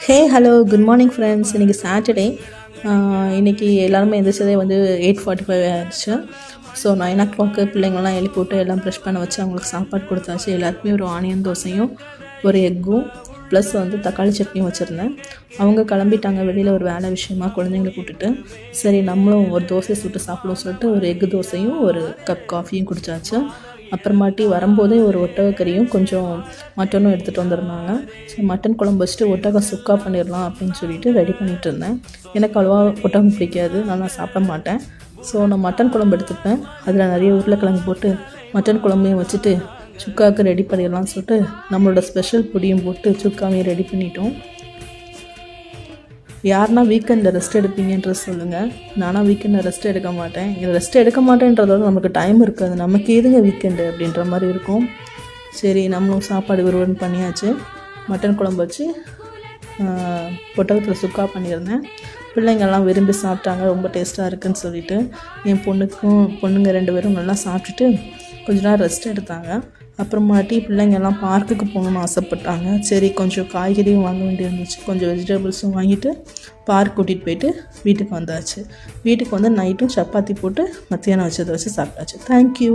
Hey hello good morning friends. இன்றைக்கி Saturday. இன்றைக்கி எல்லாருமே எந்திரிச்சதே வந்து 8:45 ஆகிடுச்சு. ஸோ 9 o'clock பிள்ளைங்கள்லாம் எழுப்பி விட்டு எல்லாம் ப்ரெஷ் பண்ண வச்சு அவங்களுக்கு சாப்பாடு கொடுத்தாச்சு. எல்லாருக்குமே ஒரு ஆனியன் தோசையும் ஒரு எக்கும் ப்ளஸ் வந்து தக்காளி சட்னியும் வச்சுருந்தேன். அவங்க கிளம்பிட்டாங்க வெளியில் ஒரு வேலை விஷயமா குழந்தைங்களை கூப்பிட்டுட்டு. சரி நம்மளும் ஒரு தோசை சுட்டு சாப்பிடுவோம் சொல்லிட்டு ஒரு எக்கு தோசையும் ஒரு கப் காஃபியும் குடித்தாச்சு. அப்புறமாட்டி வரும்போதே ஒரு ஒட்டகக்கறியும் கொஞ்சம் மட்டனும் எடுத்துகிட்டு வந்திருந்தாங்க. ஸோ மட்டன் குழம்பு வச்சுட்டு ஒட்டகம் சுக்கா பண்ணிடலாம் அப்படின்னு சொல்லிட்டு ரெடி பண்ணிகிட்டு இருந்தேன். எனக்கு அவ்வளோவா ஒட்டகம் பிடிக்காது, நான் சாப்பிட மாட்டேன். ஸோ நான் மட்டன் குழம்பு எடுத்துப்பேன். அதில் நிறைய உருளைக்கிழங்கு போட்டு மட்டன் குழம்பையும் வச்சுட்டு சுக்காவுக்கு ரெடி பண்ணிடலாம்னு சொல்லிட்டு நம்மளோட ஸ்பெஷல் பொடியும் போட்டு சுக்காவையும் ரெடி பண்ணிட்டோம். யாருன்னா வீக்கெண்டில் ரெஸ்ட் எடுப்பீங்கன்றது சொல்லுங்கள். நானாக வீக்கெண்டில் ரெஸ்ட் எடுக்க மாட்டேன். ரெஸ்ட் எடுக்க மாட்டேன்றதோட நமக்கு டைம் இருக்காது, நமக்கு எதுங்க வீக்கெண்டு அப்படின்ற மாதிரி இருக்கும். சரி நம்மளும் சாப்பாடு விறுவிறுன்னு பண்ணியாச்சு. மட்டன் குழம்பு வச்சு ஒட்டகத்தில் சுக்கா பண்ணியிருந்தேன். பிள்ளைங்கள்லாம் விரும்பி சாப்பிட்டாங்க, ரொம்ப டேஸ்ட்டாக இருக்குதுன்னு சொல்லிட்டு. என் பொண்ணுங்க 2 பேரும் நல்லா சாப்பிட்டுட்டு கொஞ்ச நேரம் ரெஸ்ட் எடுத்தாங்க. அப்புறமாட்டி பிள்ளைங்கள்லாம் பார்க்குக்கு போகணுன்னு ஆசைப்பட்டாங்க. சரி கொஞ்சம் காய்கறியும் வாங்க வேண்டியிருந்துச்சு, கொஞ்சம் வெஜிடபிள்ஸும் வாங்கிட்டு பார்க் கூட்டிகிட்டு போயிட்டு வீட்டுக்கு வந்தாச்சு. வீட்டுக்கு வந்து நைட்டும் சப்பாத்தி போட்டு மத்தியானம் வச்சதை வச்சு சாப்பிட்டாச்சு. தேங்க்யூ.